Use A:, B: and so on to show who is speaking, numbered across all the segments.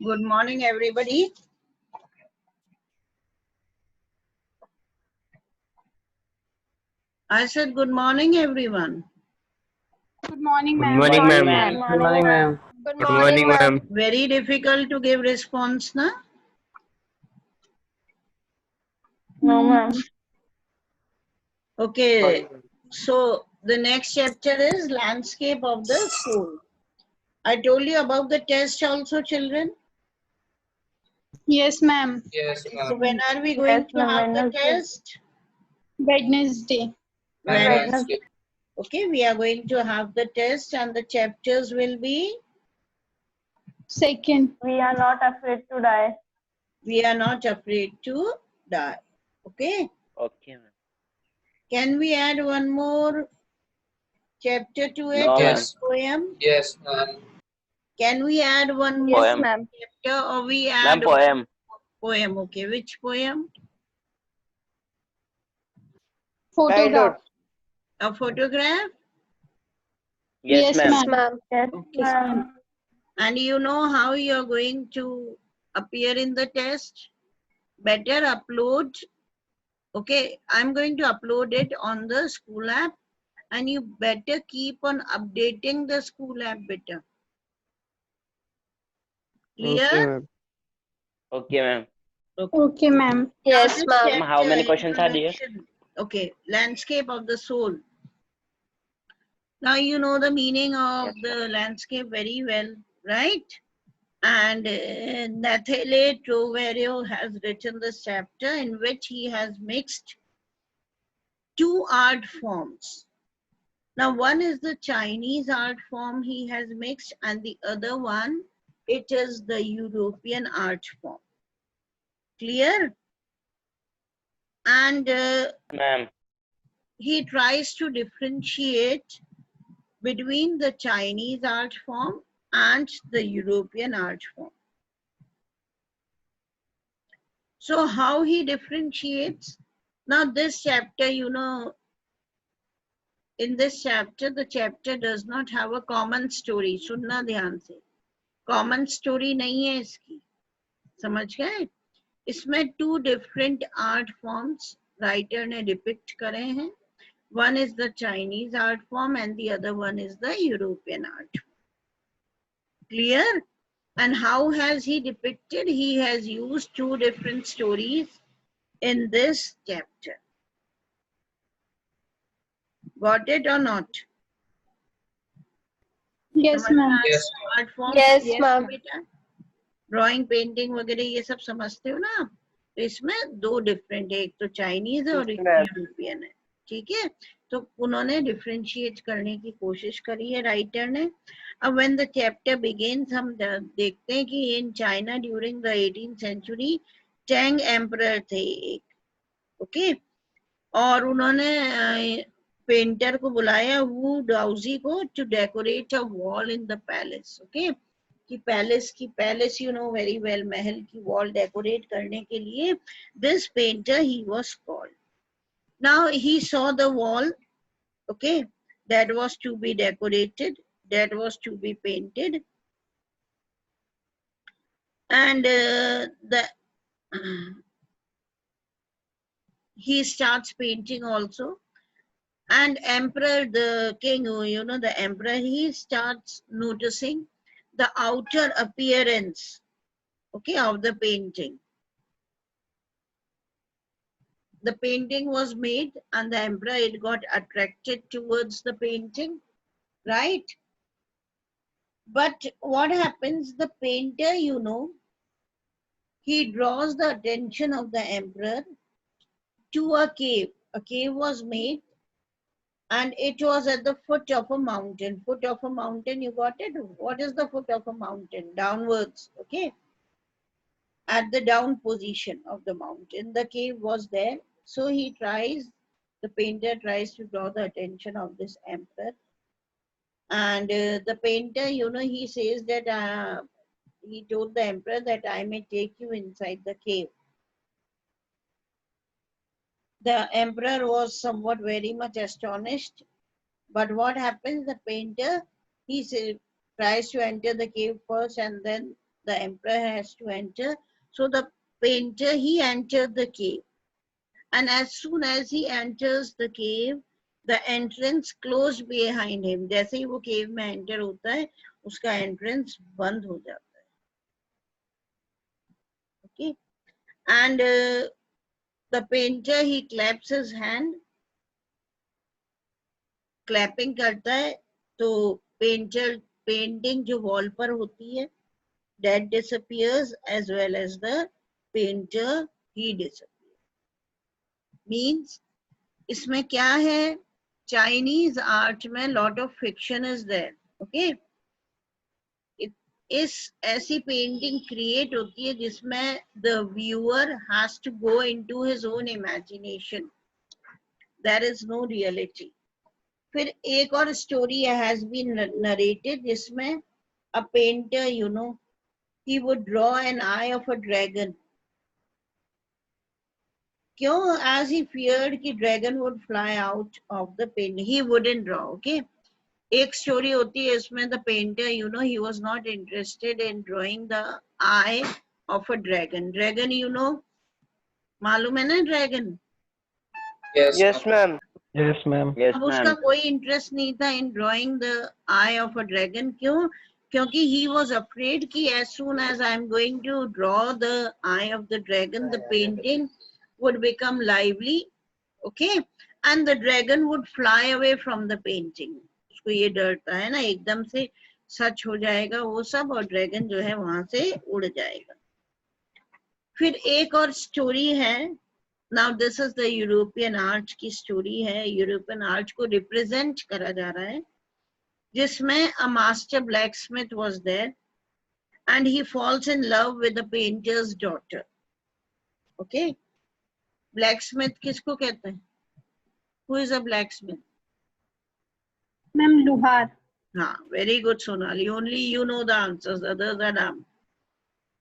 A: Good morning, everybody. I said good morning, everyone.
B: Good morning,
C: Good
B: ma'am.
C: morning, ma'am.
D: Good morning, ma'am.
C: Good morning, ma'am.
A: Very difficult to give response, na?
D: No, ma'am.
A: Okay, so the next chapter is landscape of the school. I told you about the test also, children.
B: Yes, ma'am.
C: Yes,
A: So when are we going
D: Yes,
A: to
D: ma'am.
A: have the
D: Wednesday.
A: test?
B: Wednesday.
A: Wednesday. Okay, we are going to have the test and the chapters will be
B: Second.
D: We are not afraid to die.
A: We Are Not Afraid to Die. Okay,
C: Okay, ma'am.
A: can we add one more chapter to it?
C: No, ma'am.
A: Yes. Poem?
C: Yes, ma'am.
A: Can we add one
D: Yes,
A: more
C: Poem.
D: ma'am.
A: chapter or we
C: Ma'am,
A: add
C: poem.
A: poem? Okay, which poem?
B: Photograph.
A: A photograph?
C: Yes,
B: Yes,
C: ma'am.
B: ma'am.
D: Yes,
A: Okay.
D: ma'am.
A: And you know how you're going to appear in the test? Better upload. Okay, I'm going to upload it on the school app and you better keep on updating the school app better. Clear?
C: Okay, ma'am.
B: Okay, ma'am.
D: Yes,
A: Now this
D: ma'am.
C: Ma'am, how many
A: chapter,
C: questions are there?
A: introduction. Okay, landscape of the soul. Now you know the meaning of the landscape very well, right? And Nathaniel Troverio has written this chapter in which he has mixed two art forms. Now one is the Chinese art form he has mixed and the other one, it is the European art form. Clear? And
C: Ma'am.
A: he tries to differentiate between the Chinese art form and the European art form. So how he differentiates? Now this chapter, you know, in this chapter, the chapter does not have a common story. सुनना ध्यान से. Common story नहीं है इसकी. समझ गए? इसमें two different art forms writer ने depict करे हैं. One is the Chinese art form and the other one is the European art form. Clear? And how has he depicted? He has used two different stories in this chapter. Got it or not?
B: Yes, ma'am.
C: Yes.
A: Art form?
D: Yes, ma'am.
A: बेटा drawing painting वगैरह ये सब समझते हो ना आप, तो इसमें दो डिफरेंट है, एक तो चाइनीज है और एक यूरोपियन है. ठीक है, तो उन्होंने डिफरेंशिएट करने की कोशिश करी है राइटर ने. अब व्हेन द चैप्टर बिगिंस हम देखते हैं कि in China during the 18th century Tang emperor थे एक. ओके, और उन्होंने पेंटर को बुलाया वू डाउजी को to decorate a wall in the palace. Okay, कि palace you know very well, महल की वॉल डेकोरेट करने के लिए this painter he was called. Now he saw the wall, okay, that was to be decorated, that was to be painted, and he starts painting also. And emperor, the king, you know, the emperor, he starts noticing the outer appearance, okay, of the painting. The painting was made and the emperor, it got attracted towards the painting, right? But what happens, the painter, you know, he draws the attention of the emperor to a cave. A cave was made and it was at the foot of a mountain. Foot of a mountain, you got it? What is the foot of a mountain? Downwards, okay? At the down position of the mountain, the cave was there. So the painter tries to draw the attention of this emperor. And the painter, you know, he says that he told the emperor that I may take you inside the cave. The emperor was somewhat very much astonished. But what happens, the painter, he tries to enter the cave first and then the emperor has to enter. So the painter, he entered the cave. And as soon as he enters the cave, the entrance closed behind him. जैसे ही वो cave में enter होता है, उसका entrance बंद हो जाता है. Okay. And the painter, he claps his hand. Clapping करता है, तो painter painting जो wall पर होती है, that disappears as well as the painter, he disappears. Means इसमें क्या है? Chinese art में lot of fiction is there. Okay. इस ऐसी पेंटिंग क्रिएट होती है जिसमें the viewer has to go into his own imagination. There is no reality. फिर एक और story has been narrated जिसमें a painter, you know, he would draw an eye of a dragon. क्यों? As he feared कि dragon would fly out of the painting, he wouldn't draw. Okay. एक story होती है इसमें the painter, you know, he was not interested in drawing the eye of a dragon. Dragon, you know, मालूम है ना dragon?
D: Yes, ma'am.
C: Yes, ma'am. Yes,
A: अब उसका
C: ma'am.
A: कोई इंटरेस्ट नहीं था in drawing the eye of a dragon. क्यों? क्योंकि he was afraid कि as soon as I'm going to draw the eye of the dragon, the painting would become lively, okay, and the dragon would fly away from the painting. उसको ये डर था है ना, एकदम से सच हो जाएगा वो सब और ड्रैगन जो है वहां से उड़ जाएगा. फिर एक और स्टोरी है. Now this is the European art की स्टोरी है. यूरोपियन आर्ट को रिप्रेजेंट करा जा रहा है जिसमें a master blacksmith was there and he falls in love with the painter's daughter. Okay. Blacksmith किसको कहते हैं? Who is a blacksmith?
B: Ma'am, Luhar.
A: हाँ, very good, Sonali. Only you know the answers, others are dumb.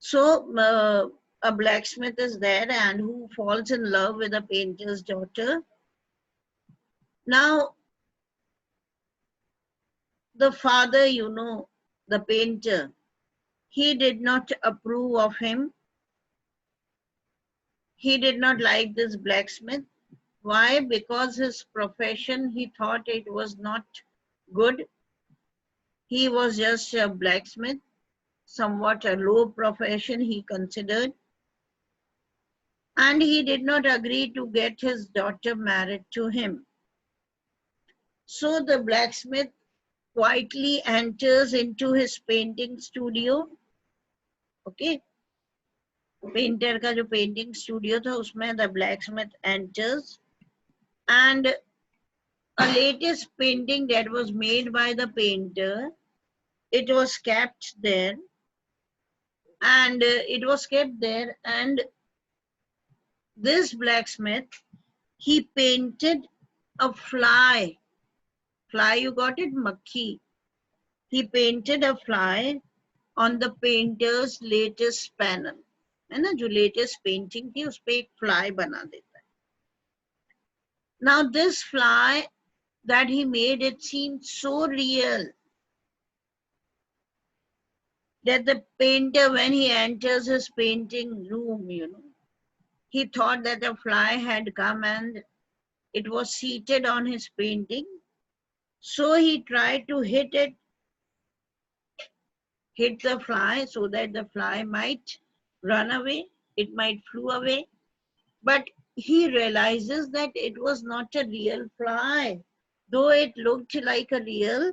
A: So, a blacksmith is there and who falls in love with a painter's daughter. Now, the father, you know, the painter, he did not approve of him. He did not like this blacksmith. Why? Because his profession, he thought it was not good. He was just a blacksmith, somewhat a low profession he considered. And he did not agree to get his daughter married to him. So the blacksmith quietly enters into his painting studio. Okay. Painter का जो painting studio था उसमें the blacksmith enters and a latest painting that was made by the painter, it was kept there and this blacksmith, he painted a fly. Fly, you got it? Makhi. He painted a fly on the painter's latest panel. है ना, जो latest painting थी उस पे एक fly बना देता है. Now this fly that he made, it seemed so real that the painter, when he enters his painting room, you know, he thought that a fly had come and it was seated on his painting. So he tried to hit the fly so that the fly might run away, it might flew away. But he realizes that it was not a real fly, though it looked like a real,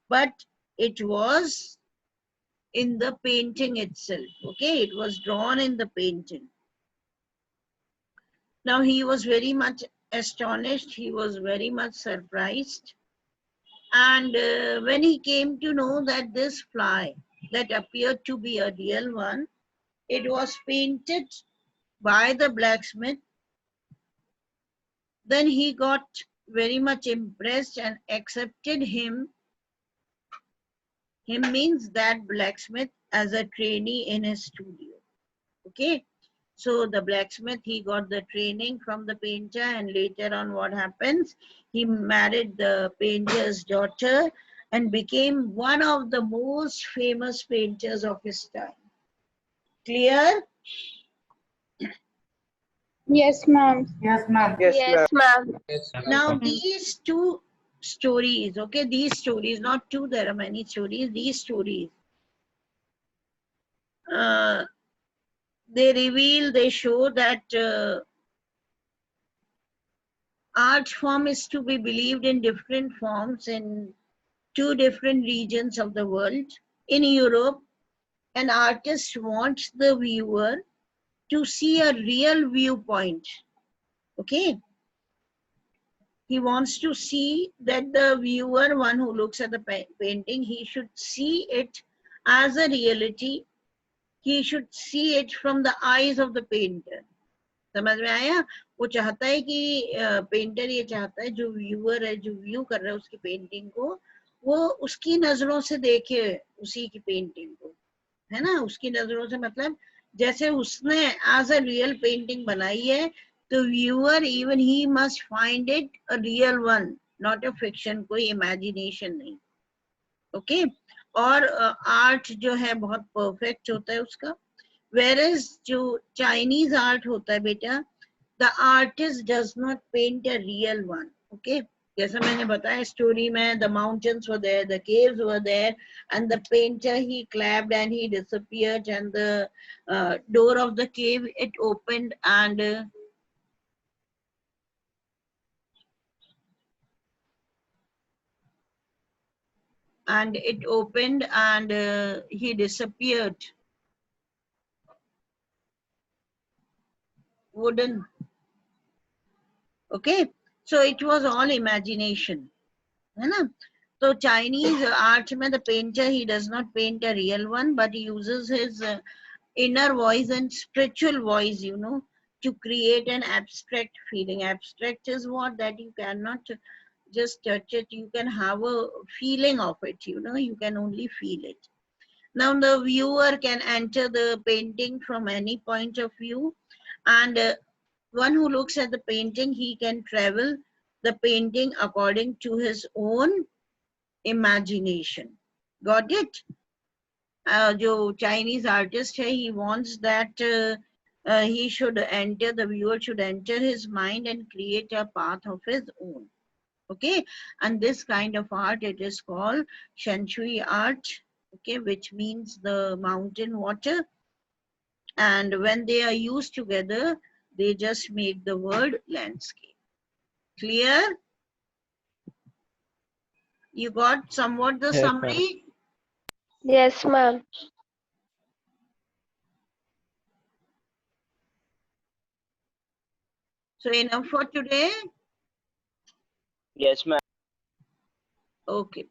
A: but it was in the painting itself. Okay, it was drawn in the painting. Now he was very much astonished, he was very much surprised. And when he came to know that this fly that appeared to be a real one, it was painted by the blacksmith, then he got very much impressed and accepted him. Him means that blacksmith as a trainee in his studio. Okay. So the blacksmith, he got the training from the painter and later on what happens? He married the painter's daughter and became one of the most famous painters of his time. Clear?
B: Yes, ma'am.
D: Yes, ma'am.
B: Yes, ma'am.
C: Yes,
A: Now
C: ma'am.
A: these two stories, okay, these stories, not two, there are many stories, these stories, they reveal, they show that art form is to be believed in different forms in two different regions of the world. In Europe, an artist wants the viewer to see a real viewpoint, okay? He wants to see that the viewer, one who looks at the painting, he should see it as a reality. He should see it from the eyes of the painter. समझ में आया? वो चाहता है कि painter ये चाहता है जो व्यूअर है, जो व्यू कर रहा है उसकी पेंटिंग को, वो उसकी नजरों से देखे उसी की पेंटिंग को, है ना? उसकी नजरों से मतलब जैसे उसने एज अ रियल पेंटिंग बनाई है, तो viewer even he must find it a real one, not a fiction, कोई इमेजिनेशन नहीं, ओके? और आर्ट जो है बहुत परफेक्ट होता है उसका, whereas जो चाइनीज आर्ट होता है बेटा, the artist does not paint a real one, okay? जैसा मैंने बताया स्टोरी में, the mountains were there, the caves were there, and the painter, he clapped and he disappeared, and the door of the cave, it opened, and he disappeared. Wooden, okay? So it was all imagination, है ना? So Chinese art में the painter, he does not paint a real one, but he uses his inner voice and spiritual voice, you know, to create an abstract feeling. Abstract is what? That you cannot just touch it, you can have a feeling of it, you know, you can only feel it. Now the viewer can enter the painting from any point of view, and one who looks at the painting, he can travel the painting according to his own imagination. Got it? जो Chinese artist है, he wants that he should enter, the viewer should enter his mind and create a path of his own, okay? And this kind of art, it is called Shen Shui art, okay, which means the mountain water, and when they are used together, they just make the word landscape. Clear? You got somewhat the
C: Yes, ma'am.
A: summary?
B: Yes, ma'am.
A: So enough for today?
C: Yes, ma'am.
A: Okay.